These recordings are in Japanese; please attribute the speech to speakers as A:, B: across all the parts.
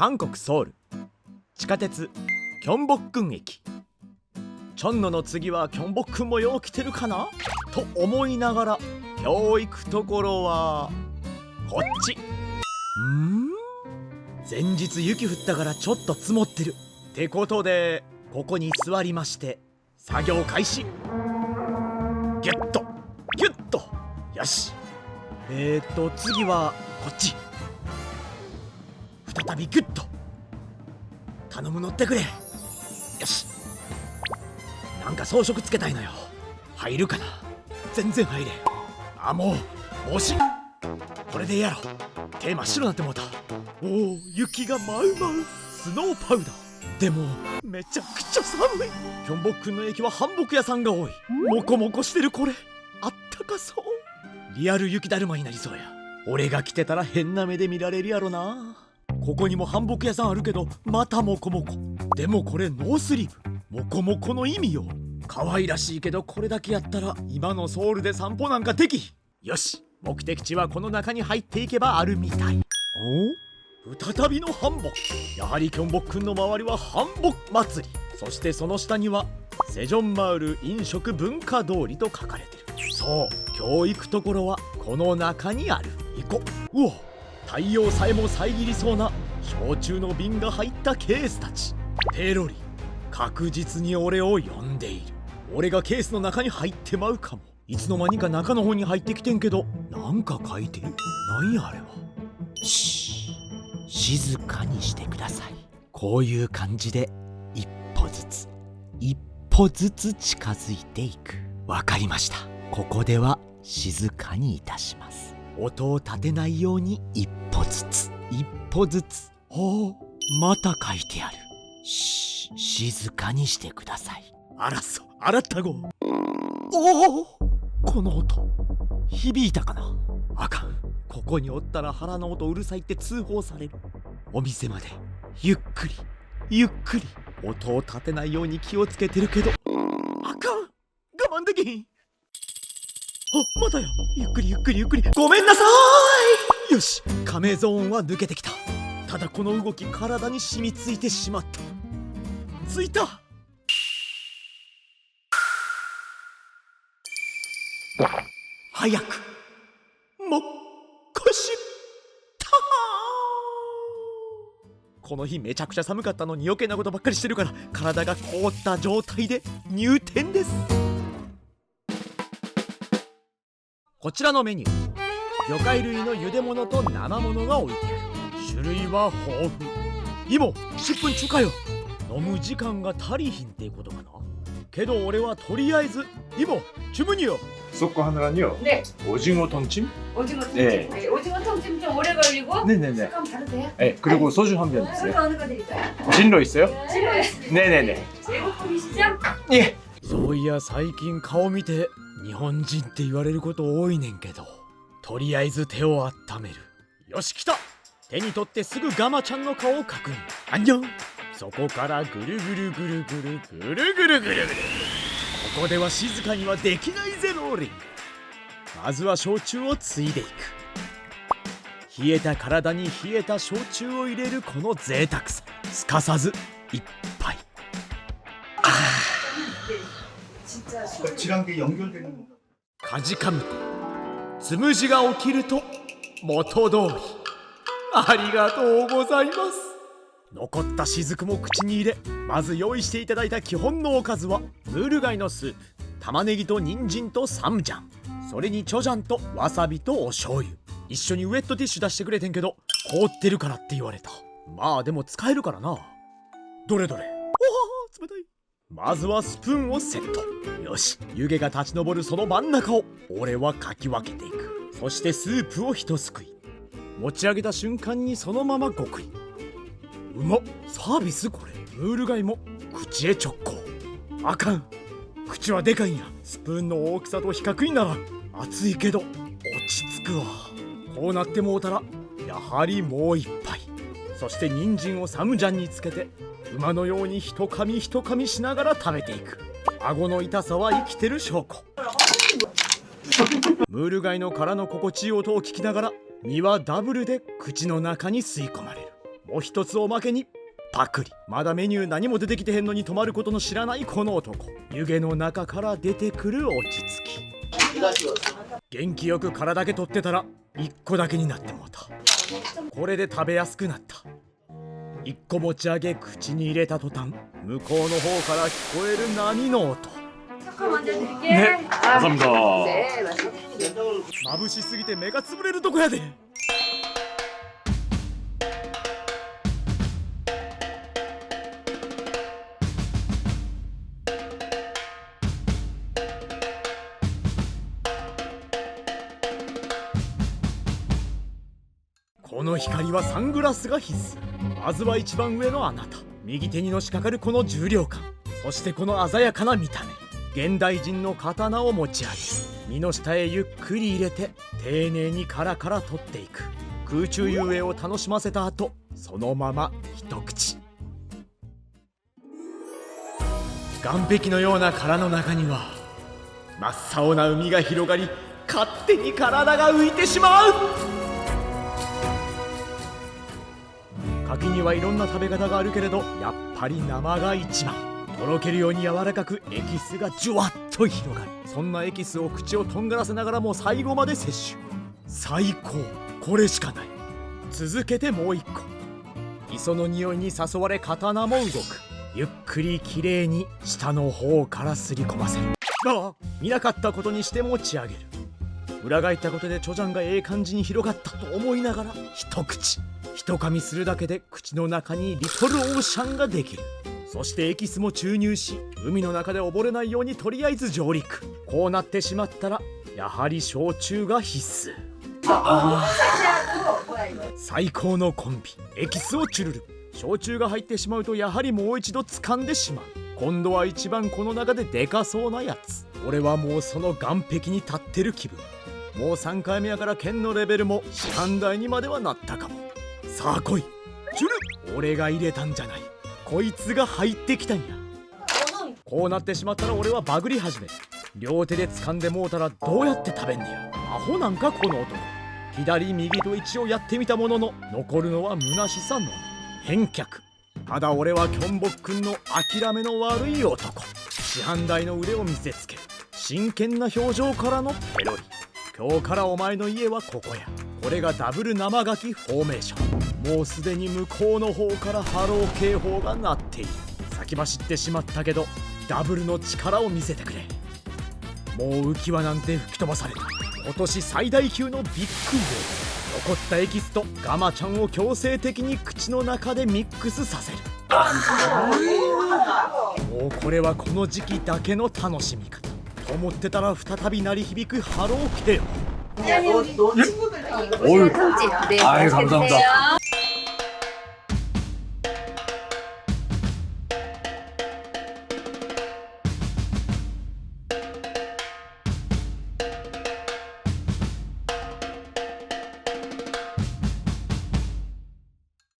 A: 韓国ソウル地下鉄キョンボックン駅。チョンノの次はキョンボックンもよう来てるかなと思いながら今日行くところはこっち。前日雪降ったからちょっと積もってるってことでここに座りまして作業開始。ギュッとギュッと。よし。次はこっち。再びギュッと。頼む、乗ってくれ。よし。なんか装飾つけたいのよ。入るかな。全然入れ。もう帽子これでやろ。手真っ白になってもうた。おお、雪が舞う舞う。スノーパウダー。でもめちゃくちゃ寒い。キョンボックンの駅は韓服屋さんが多い。モコモコしてる。これあったかそう。リアル雪だるまになりそうや。俺が来てたら変な目で見られるやろな。ここにも韓服屋さんあるけどまたモコモコ。でもこれノースリーブ。モコモコの意味よ。可愛らしいけどこれだけやったら今のソウルで散歩なんかできひん。よし、目的地はこの中に入っていけばあるみたい。再びの韓服。やはりキョンボックンの周りは韓服祭り。そしてその下にはセジョンマウル飲食文化通りと書かれてる。そう、今日行くところはこの中にある。行こう。うお、太陽さえも遮りそうな焼酎の瓶が入ったケースたち。ペロリ、確実に俺を呼んでいる。俺がケースの中に入ってまうかも。いつの間にか中の方に入ってきてんけど、なんか書いてる。なんやあれは。静かにしてください。こういう感じで一歩ずつ一歩ずつ近づいていく。わかりました。ここでは静かにいたします。音を立てないように一歩ずつ一歩ずつ。また書いてある。静かにしてください。あらったご。この音響いたかな。あかん。ここにおったら腹の音うるさいって通報される。お店までゆっくりゆっくり。音を立てないように気をつけてるけどあかん。我慢できひん。またよ。ゆっくりゆっくりゆっくり。ごめんなさーい。よし、カメゾーンは抜けてきた。ただこの動き体に染みついてしまった。ついた。早くもっこしたこの日めちゃくちゃ寒かったのに余計なことばっかりしてるから体が凍った状態で入店です。こちらのメニュー、魚介類の茹で物と生物が置いてある。種類は豊富。今10分中かよ。飲む時間が足りひんっていうことかな。けど俺はとりあえず今주문이요.
B: 섞고 하느라요.
C: 네.
B: 오징어 통찜?
C: 오징어 통찜.
B: 네.
C: 네. 오징어 통찜 좀 오래 걸리고.
B: 네네네.
C: 잠깐 바로 돼요?
B: 네. 그리고 소주 한 병
C: 소주
B: 있어요.
C: 어느 거 드릴까요?
B: 진로 있어요?
C: 진로 있습니다.
B: 네네네.
C: 제국분이시죠?
B: 예.
A: そういや最近顔見て日本人って言われること多いねんけど、とりあえず手を温める。よし来た。手に取ってすぐガマちゃんの顔を確認。あんにょん。そこからぐるぐるぐるぐるぐるぐるぐるぐる。ここでは静かにはできないぜローリング。まずは焼酎をついでいく。冷えた体に冷えた焼酎を入れるこの贅沢さ。すかさず一杯。
D: 질환계 연결되는 건가?
A: かじかむとつむじが起きると元通り。ありがとうございます。残った雫も口に入れ、まず用意していただいた基本のおかずはムール貝のスープ、玉ねぎと人参とサムジャン、それにチョジャンとわさびとお醤油。一緒にウェットティッシュ出してくれてんけど凍ってるからって言われた。まあでも使えるからな。どれどれ。おお冷たい。まずはスプーンをセット。よし、湯気が立ち上るその真ん中を俺はかき分けていく。そしてスープを一すくい、持ち上げた瞬間にそのままごくり。うまっ。サービスこれ。ムール貝も口へ直行。あかん、口はでかいんや。スプーンの大きさと比較にならん。熱いけど落ち着くわ。こうなってもうたらやはりもう一杯。そして人参をサムジャンにつけて馬のように一噛み一噛みしながら食べていく。顎の痛さは生きてる証拠。ムール貝の殻の心地いい音を聞きながら身はダブルで口の中に吸い込まれる。もう一つおまけにパクリ。まだメニュー何も出てきてへんのに泊まることの知らないこの男。湯気の中から出てくる落ち着き。元気よく殻だけ取ってたら1個だけになってもうた。これで食べやすくなった。1個持ち上げ口に入れた途端、向こうの方から聞こえる波の音。
C: 초코 먼저 드릴게.
B: 네, 감사합니다.
C: 네, 맛있습니다.
A: 眩しすぎて目が潰れるとこやで。この光はサングラスが必須。まずは一番上のあなた。右手にのしかかるこの重量感、そしてこの鮮やかな見た目。現代人の刀を持ち上げ、身の下へゆっくり入れて丁寧に殻から取っていく。空中遊泳を楽しませた後、そのまま一口。岸壁のような殻の中には真っ青な海が広がり、勝手に体が浮いてしまう。牡蠣にはいろんな食べ方があるけれど、やっぱり生が一番。とろけるように柔らかくエキスがジュワッと広がる。そんなエキスを口をとんがらせながらも最後まで摂取。最高。これしかない。続けてもう一個。磯の匂いに誘われ刀も動く。ゆっくりきれいに下の方からすり込ませる。ああ、見なかったことにして持ち上げる。裏返ったことでチョジャンがええ感じに広がったと思いながら一口。一噛みするだけで口の中にリトルオーシャンができる。そしてエキスも注入し、海の中で溺れないようにとりあえず上陸。こうなってしまったらやはり焼酎が必須。最高のコンビ。エキスをチュルル。焼酎が入ってしまうとやはりもう一度掴んでしまう。今度は一番この中ででかそうなやつ。俺はもうその岸壁に立ってる気分。もう3回目やから剣のレベルも師範代にまではなったかも。さあ来いチュル。俺が入れたんじゃない、こいつが入ってきたんや。こうなってしまったら俺はバグり始める。両手で掴んでもうたらどうやって食べんねや。アホなんかこの男。左右と一応やってみたものの、残るのは虚しさのみ。返却。ただ俺はキョンボックンの諦めの悪い男。師範代の腕を見せつける。真剣な表情からのペロリ。今日からお前の家はここや。これがダブル生ガキフォーメーション。もうすでに向こうの方からハロー警報が鳴っている。先走ってしまったけどダブルの力を見せてくれ。もう浮き輪なんて吹き飛ばされる。今年最大級のビッグウェーブ。残ったエキスとガマちゃんを強制的に口の中でミックスさせる。もうこれはこの時期だけの楽しみ方と思ってたら、再び鳴り響くハロー警報。
B: 어휴.
C: 통찜. 네.
B: 아유,
C: 맛있게
B: 감사합니다.
C: 드세요.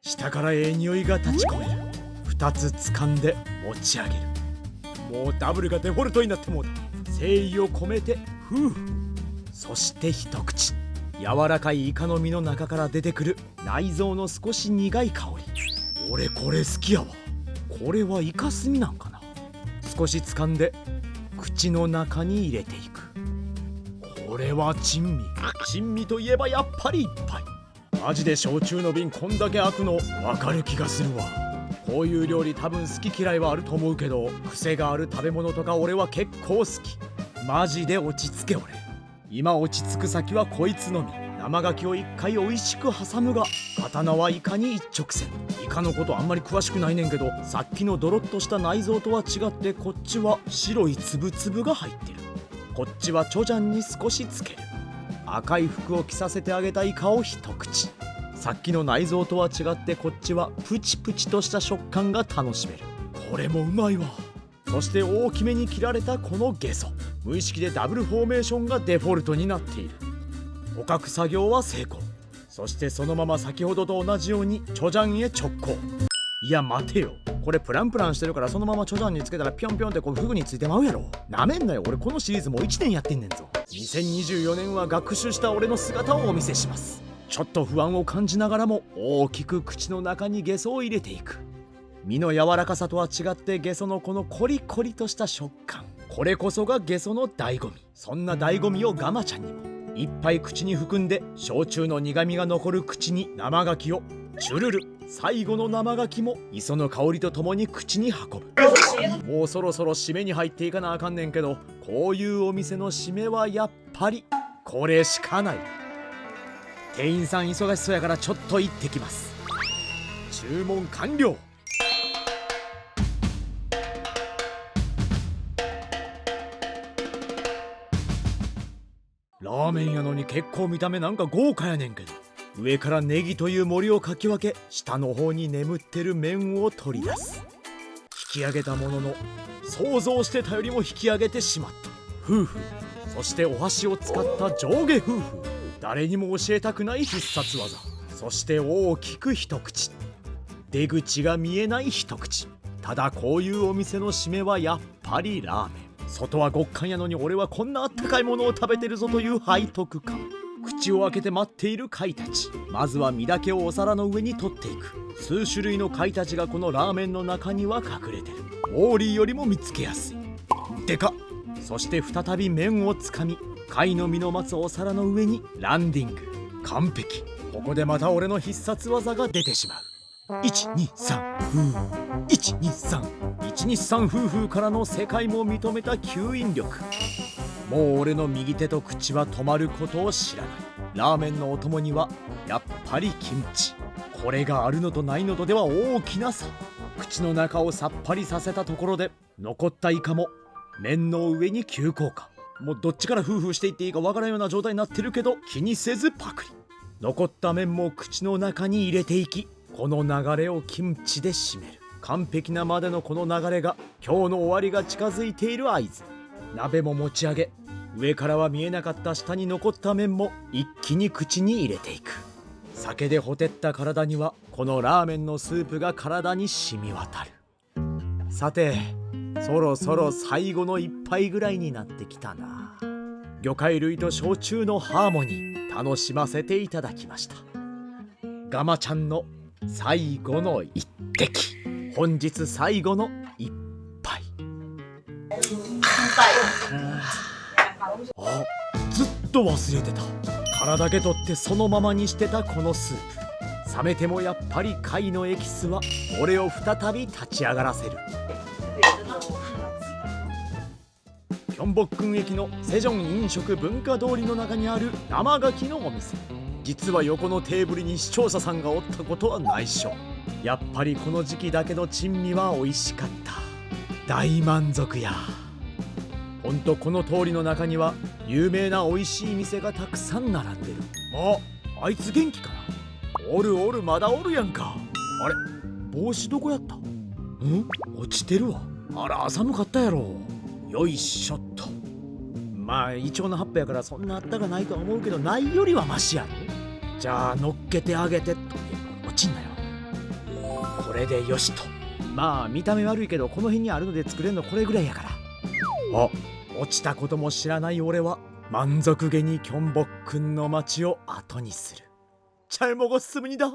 A: 下からええ匂いが立ち込める。2つ掴んで持ち上げる。もうダブルがデフォルトになってもうた。誠意を込めてフー。そして一口。柔らかいイカの身の中から出てくる内臓の少し苦い香り。俺これ好きやわ。これはイカスミなんかな。少し掴んで口の中に入れていく。これは珍味。珍味といえばやっぱり一杯。マジで焼酎の瓶こんだけ開くの分かる気がするわ。こういう料理多分好き嫌いはあると思うけど、癖がある食べ物とか俺は結構好き。マジで落ち着け俺。今落ち着く先はこいつのみ。生牡蠣を一回美味しく挟むが、刀はイカに一直線。イカのことあんまり詳しくないねんけど、さっきのドロッとした内臓とは違って、こっちは白いつぶつぶが入ってる。こっちはチョジャンに少しつける。赤い服を着させてあげたイカを一口。さっきの内臓とは違って、こっちはプチプチとした食感が楽しめる。これもうまいわ。そして大きめに切られたこのゲソ。無意識でダブルフォーメーションがデフォルトになっている。捕獲作業は成功。そしてそのまま先ほどと同じようにチョジャンへ直行。いや待てよ、これプランプランしてるから、そのままチョジャンにつけたらピョンピョンってこうフグについてまうやろ。なめんなよ、俺このシリーズもう1年やってんねんぞ。2024年は学習した俺の姿をお見せします。ちょっと不安を感じながらも大きく口の中にゲソを入れていく。身の柔らかさとは違ってゲソのこのコリコリとした食感、これこそがゲソの醍醐味。そんな醍醐味をガマちゃんにもいっぱい口に含んで、焼酎の苦みが残る口に生牡蠣をチュルル。最後の生牡蠣も磯の香りとともに口に運ぶ。もうそろそろ締めに入っていかなあかんねんけど、こういうお店の締めはやっぱりこれしかない。店員さん忙しそうやからちょっと行ってきます。注文完了。ラーメンやのに結構見た目なんか豪華やねんけど、上からネギという森をかき分け、下の方に眠ってる麺を取り出す。引き上げたものの、想像してたよりも引き上げてしまった。夫婦、そしてお箸を使った上下夫婦、誰にも教えたくない必殺技。そして大きく一口、出口が見えない一口。ただこういうお店の締めはやっぱりラーメン。外は極寒やのに俺はこんなあったかいものを食べてるぞという背徳感。口を開けて待っている貝たち、まずは身だけをお皿の上に取っていく。数種類の貝たちがこのラーメンの中には隠れてる。ウォーリーよりも見つけやすい。でかっ。そして再び麺をつかみ、貝の身の待つお皿の上にランディング。完璧。ここでまた俺の必殺技が出てしまう。123夫婦、123夫婦からの世界も認めた吸引力。もう俺の右手と口は止まることを知らない。ラーメンのお供にはやっぱりキムチ。これがあるのとないのとでは大きな差。口の中をさっぱりさせたところで、残ったイカも麺の上に急降下。もうどっちから夫婦していっていいかわからんような状態になってるけど、気にせずパクリ。残った麺も口の中に入れていき、この流れをキムチで締める。完璧なまでのこの流れが今日の終わりが近づいている合図。鍋も持ち上げ、上からは見えなかった下に残った麺も一気に口に入れていく。酒でほてった体にはこのラーメンのスープが体に染み渡る。さて、そろそろ最後の一杯ぐらいになってきたな。魚介類と焼酎のハーモニー、楽しませていただきました。ガマちゃんの最後の一滴、本日最後の一杯。あ、ずっと忘れてた。殻だけ取ってそのままにしてたこのスープ。冷めてもやっぱり貝のエキスは俺を再び立ち上がらせる。キョンボックン駅のセジョン飲食文化通りの中にある生牡蠣のお店。実は横のテーブルに視聴者さんがおったことは内緒。やっぱりこの時期だけの珍味は美味しかった。大満足や。ほんとこの通りの中には有名な美味しい店がたくさん並んでる。あいつ元気かな。おるおる、まだおるやんか。あれ、帽子どこやったん。落ちてるわ。あら、寒かったやろ。よいしょっと。まあイチョウの葉っぱやからそんなあったかないとは思うけど、ないよりはマシやろ。じゃあ乗っけてあげてっと。落ちんなよ。これでよしと。まあ見た目悪いけどこの辺にあるので作れるのこれぐらいやから。あ、落ちたことも知らない俺は満足げにキョンボックンの街を後にする。チャイモゴスムニだ。